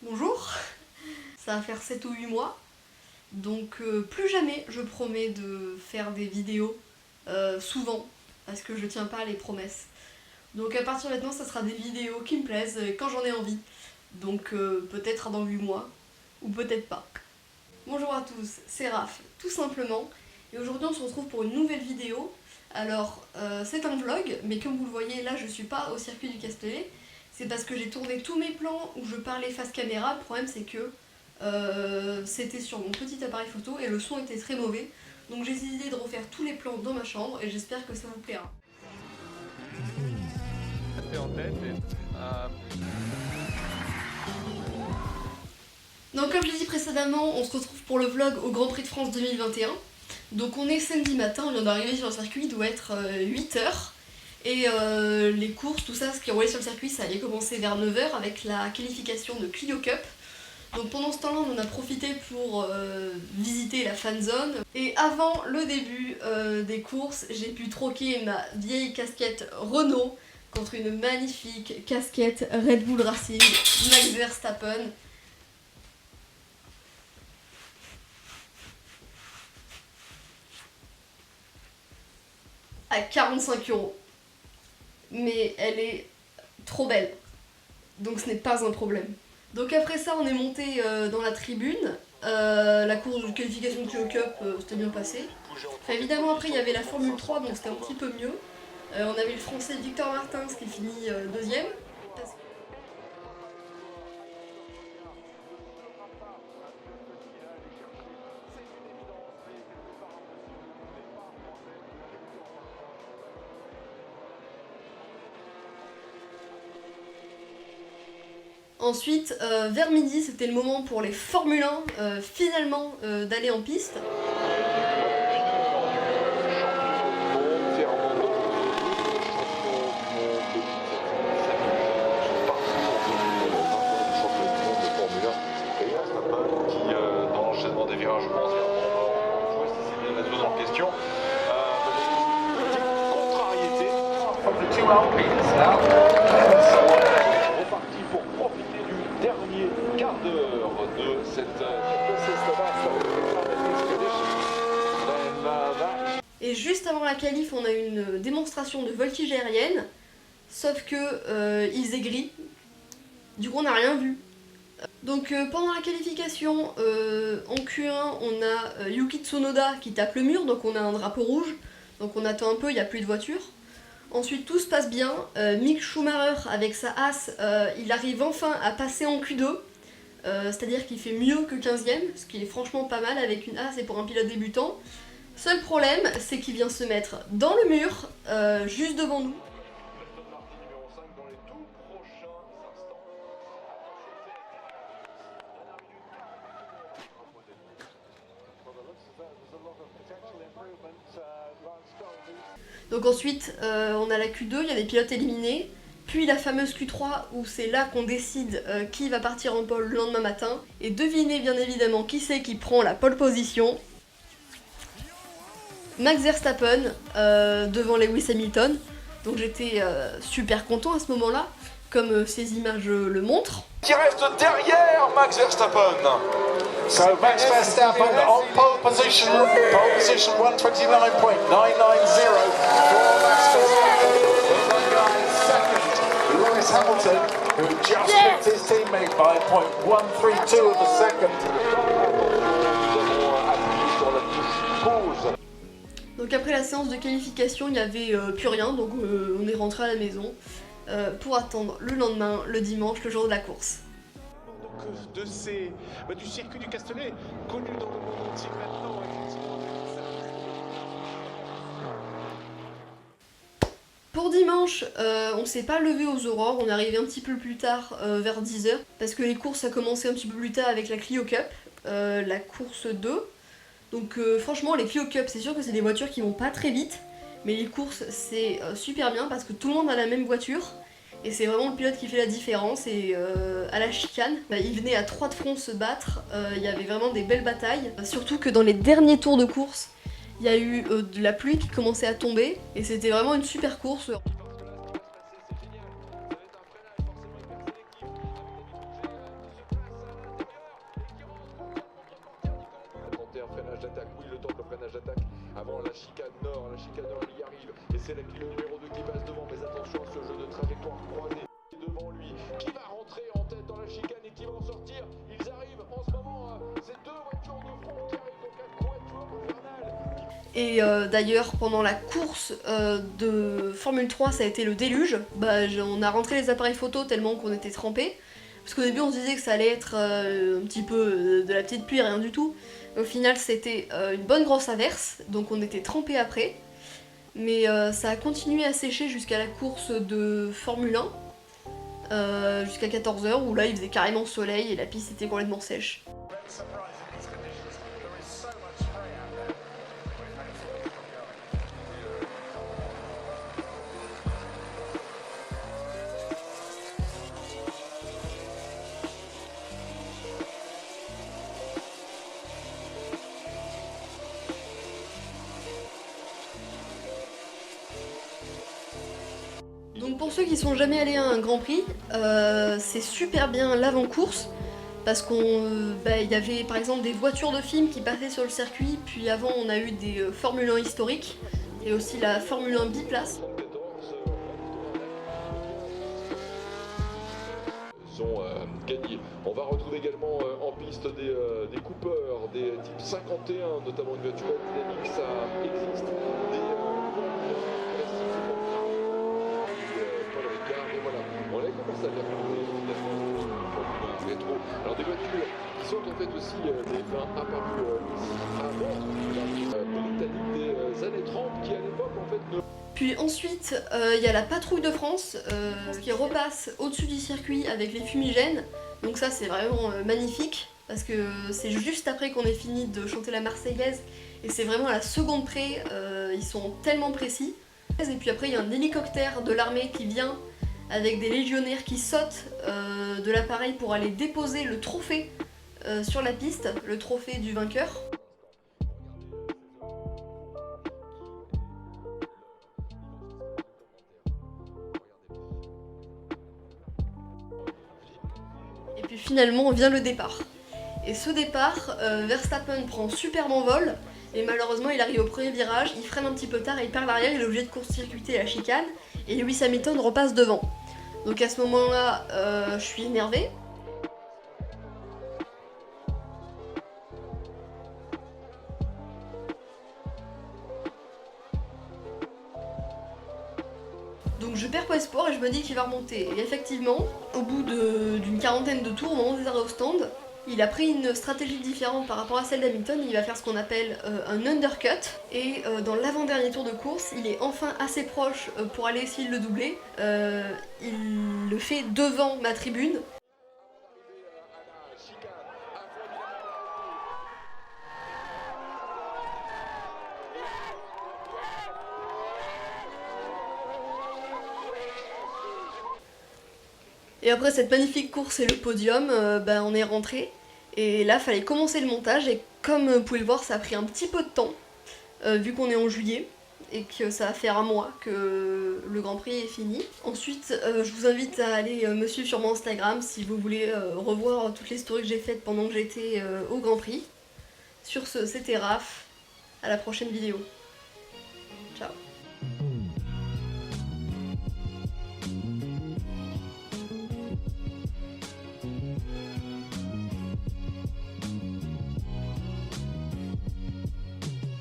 Bonjour. Ça va faire 7 ou 8 mois, donc plus jamais je promets de faire des vidéos souvent, parce que je tiens pas à les promesses. Donc à partir de maintenant ça sera des vidéos qui me plaisent quand j'en ai envie, donc peut-être dans 8 mois, ou peut-être pas. Bonjour à tous, c'est Raph, tout simplement, et aujourd'hui on se retrouve pour une nouvelle vidéo. Alors c'est un vlog, mais comme vous le voyez là je suis pas au circuit du Castellet. C'est parce que j'ai tourné tous mes plans où je parlais face caméra. Le problème c'est que c'était sur mon petit appareil photo et le son était très mauvais. Donc j'ai décidé de refaire tous les plans dans ma chambre et j'espère que ça vous plaira. Donc comme je l'ai dit précédemment, on se retrouve pour le vlog au Grand Prix de France 2021. Donc on est samedi matin, on vient d'arriver sur le circuit, il doit être 8h. Et les courses, tout ça, ce qui est roulé sur le circuit, ça allait commencer vers 9h avec la qualification de Clio Cup. Donc pendant ce temps-là, on en a profité pour visiter la fan zone. Et avant le début des courses, j'ai pu troquer ma vieille casquette Renault contre une magnifique casquette Red Bull Racing Max Verstappen. À 45€. Mais elle est trop belle, donc ce n'est pas un problème. Donc après ça on est monté dans la tribune, la course de qualification de Clio Cup c'était bien passé. Enfin, évidemment après il y avait la Formule 3 donc c'était un petit peu mieux. On avait le français Victor Martins qui finit deuxième. Ensuite, vers midi, c'était le moment pour les Formule 1 finalement d'aller en piste. Et juste avant la qualif, on a eu une démonstration de voltige aérienne, sauf que il faisait gris, du coup on n'a rien vu. Donc pendant la qualification, en Q1, on a Yuki Tsunoda qui tape le mur, donc on a un drapeau rouge, donc on attend un peu, il n'y a plus de voiture. Ensuite tout se passe bien, Mick Schumacher avec sa Haas, il arrive enfin à passer en Q2, c'est-à-dire qu'il fait mieux que 15ème, ce qui est franchement pas mal avec une Haas et pour un pilote débutant. Seul problème, c'est qu'il vient se mettre dans le mur, juste devant nous. Donc ensuite, on a la Q2, il y a des pilotes éliminés. Puis la fameuse Q3 où c'est là qu'on décide qui va partir en pole le lendemain matin. Et devinez bien évidemment qui c'est qui prend la pole position. Max Verstappen devant Lewis Hamilton. Donc j'étais super content à ce moment-là, comme ces images le montrent. Qui reste derrière Max Verstappen. So Max Verstappen on pole position 129.990 for Max Verstappen. Second, Lewis Hamilton, who just missed his teammate by 0.132 of a second. Donc après la séance de qualification, il n'y avait plus rien, donc on est rentré à la maison pour attendre le lendemain, le dimanche, le jour de la course. Donc du circuit du Castellet, connu dans le monde entier maintenant, effectivement. Pour dimanche, on s'est pas levé aux aurores, on est arrivé un petit peu plus tard, vers 10h, parce que les courses a commencé un petit peu plus tard avec la Clio Cup, la course 2. Donc franchement les Clio Cup c'est sûr que c'est des voitures qui vont pas très vite, mais les courses c'est super bien parce que tout le monde a la même voiture et c'est vraiment le pilote qui fait la différence. Et à la chicane, il venait à 3 de front se battre, il y avait vraiment des belles batailles, surtout que dans les derniers tours de course il y a eu de la pluie qui commençait à tomber et c'était vraiment une super course. freinage d'attaque avant la chicane nord. La chicane nord, il y arrive. Et c'est le numéro 2 qui passe devant. Mais attention à ce jeu de trajectoire croisée devant lui. Qui va rentrer en tête dans la chicane et qui va en sortir. Ils arrivent en ce moment. C'est deux voitures de front qui arrivent. Donc un quatuor infernal. Et d'ailleurs, pendant la course de Formule 3, ça a été le déluge. On a rentré les appareils photo tellement qu'on était trempés. Parce qu'au début, on se disait que ça allait être un petit peu de la petite pluie, rien du tout. Au final, c'était une bonne grosse averse, donc on était trempés après. Mais ça a continué à sécher jusqu'à la course de Formule 1, jusqu'à 14h, où là, il faisait carrément soleil et la piste était complètement sèche. Donc pour ceux qui sont jamais allés à un Grand Prix, c'est super bien l'avant-course, parce qu'il y avait par exemple des voitures de films qui passaient sur le circuit, puis avant on a eu des Formule 1 historiques, et aussi la Formule 1 biplace. Sont gagnés. On va retrouver également en piste des Cooper, des types 51, notamment une voiture dynamique, ça existe, des Paul Ricard, et voilà, on a commencé à les retrouver finalement rétro. Alors des voitures qui sont en fait aussi des vins apparus avant la Britannique des années 30 qui à l'époque en fait ne... Puis ensuite, il y a la patrouille de France qui repasse au-dessus du circuit avec les fumigènes. Donc ça c'est vraiment magnifique, parce que c'est juste après qu'on ait fini de chanter la Marseillaise, et c'est vraiment à la seconde près, ils sont tellement précis. Et puis après il y a un hélicoptère de l'armée qui vient avec des légionnaires qui sautent de l'appareil pour aller déposer le trophée sur la piste, le trophée du vainqueur. Et puis finalement vient le départ. Et ce départ, Verstappen prend super bon vol, et malheureusement il arrive au premier virage, il freine un petit peu tard et il perd l'arrière, il est obligé de court-circuiter la chicane, et Lewis Hamilton repasse devant. Donc à ce moment-là, je suis énervée. Donc je perds pas espoir et je me dis qu'il va remonter. Et effectivement, au bout d'une quarantaine de tours, au moment des arrêts au stand, il a pris une stratégie différente par rapport à celle d'Hamilton. Il va faire ce qu'on appelle un undercut. Et dans l'avant-dernier tour de course, il est enfin assez proche pour aller essayer de le doubler. Il le fait devant ma tribune. Et après cette magnifique course et le podium, on est rentré. Et là, fallait commencer le montage. Et comme vous pouvez le voir, ça a pris un petit peu de temps, vu qu'on est en juillet. Et que ça va faire un mois que le Grand Prix est fini. Ensuite, je vous invite à aller me suivre sur mon Instagram si vous voulez revoir toutes les stories que j'ai faites pendant que j'étais au Grand Prix. Sur ce, c'était Raph. À la prochaine vidéo. Ciao.